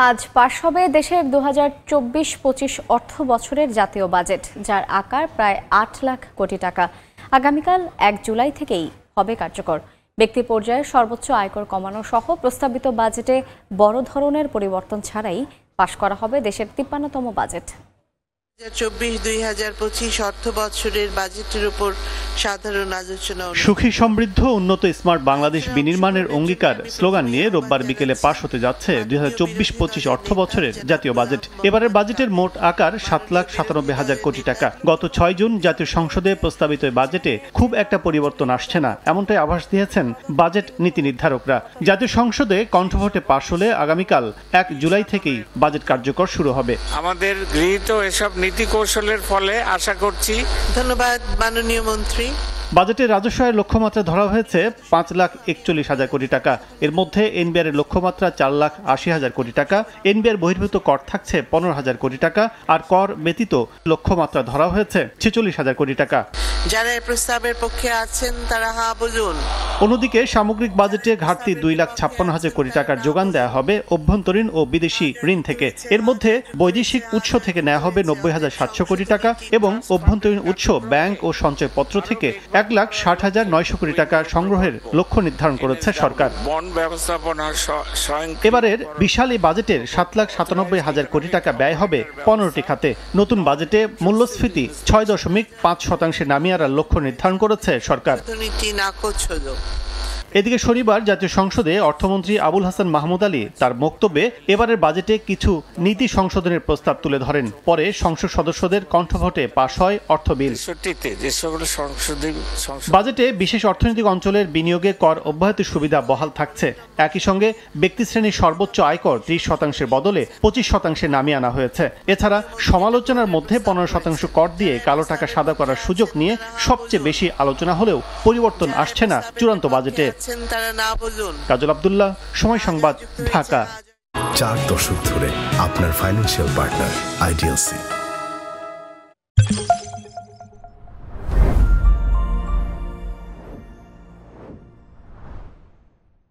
আজ পাশ হবে দেশের 2024-25 অর্থ বছরের জাতীয় বাজেট, যার আকার প্রায় 8 লাখ কোটি টাকা। আগামীকাল 1 জুলাই থেকেই হবে কার্যকর। ব্যক্তি পর্যায়ে সর্বোচ্চ আয়কর কমানো সহ প্রস্তাবিত বাজেটে বড় ধরনের পরিবর্তন ছাড়াই পাশ করা হবে দেশের 53তম বাজেট। 2024-2025 অর্থ বছরের বাজেটের উপর সাধারণ আলোচনা। সুখী সমৃদ্ধ উন্নত স্মার্ট বাংলাদেশ বিনির্মাণের অঙ্গীকার স্লোগান নিয়ে রোববার বিকেলে পাশ হতে যাচ্ছে 2024-25 অর্থ বছরের জাতীয় বাজেট। এবারের বাজেটের মোট আকার 7,97,000 কোটি টাকা। গত 6 জুন জাতীয় সংসদে প্রস্তাবিত বাজেটে খুব একটা পরিবর্তন আসছে না, এমনটাই আভাস দিয়েছেন বাজেট নীতি নির্ধারকরা। জাতীয় সংসদে কণ্ঠভোটে পাশ হলে আগামীকাল 1 জুলাই থেকেই বাজেট কার্যকর শুরু হবে। আমাদের গৃহীত এসব নীতি কৌশলের ফলে আশা করছি। ধন্যবাদ মাননীয় মন্ত্রী। বাজেটে রাজস্ব আয়ের লক্ষ্যমাত্রা ধরা হয়েছে 5,41,000 কোটি টাকা। এর মধ্যে এনবিআর এর লক্ষ্যমাত্রা 4,80,000 কোটি টাকা। এনবিআর বহির্ভূত কর থাকছে 15,000 কোটি টাকা, আর কর ব্যতীত লক্ষ্যমাত্রা ধরা হয়েছে 46,000 কোটি টাকা। যারা এই প্রস্তাবের পক্ষে আছেন তারা হ্যাঁ বলুন। অন্যদিকে সামগ্রিক বাজেটে ঘাটতি 2,56,000 কোটি টাকার যোগান দেওয়া হবে অভ্যন্তরীণ ও বিদেশি ঋণ থেকে। এর মধ্যে বৈদেশিক উৎস থেকে নেওয়া হবে 90,700 কোটি টাকা এবং অভ্যন্তরীণ উৎস ব্যাংক ও সঞ্চয়পত্র থেকে 1,60,900 কোটি টাকা সংগ্রহের লক্ষ্য নির্ধারণ করেছে সরকার। এবারের বিশাল এই বাজেটের 7,97,000 কোটি টাকা ব্যয় হবে 15টি খাতে। নতুন বাজেটে মূল্যস্ফীতি 6.5% নামিয়ে আনার লক্ষ্য নির্ধারণ করেছে সরকার। এদিকে শনিবার জাতীয় সংসদে অর্থমন্ত্রী আবুল হাসান মাহমুদ আলী তার বক্তব্যে এবারের বাজেটে কিছু নীতি সংশোধনের প্রস্তাব তুলে ধরেন। পরে সংসদ সদস্যদের কণ্ঠভোটে পাশ হয় অর্থ বিল। বাজেটে বিশেষ অর্থনৈতিক অঞ্চলের বিনিয়োগে কর অব্যাহতির সুবিধা বহাল থাকছে। একই সঙ্গে ব্যক্তি শ্রেণীর সর্বোচ্চ আয়কর 30% বদলে 25% নামিয়ে আনা হয়েছে। এছাড়া সমালোচনার মধ্যে 15% কর দিয়ে কালো টাকা সাদা করার সুযোগ নিয়ে সবচেয়ে বেশি আলোচনা হলেও পরিবর্তন আসছে না চূড়ান্ত বাজেটে। কাজল আব্দুল্লাহ, সময় সংবাদ, ঢাকা। 4 দশক ধরে আপনার ফাইন্যান্সিয়াল পার্টনার আইডিএলসি।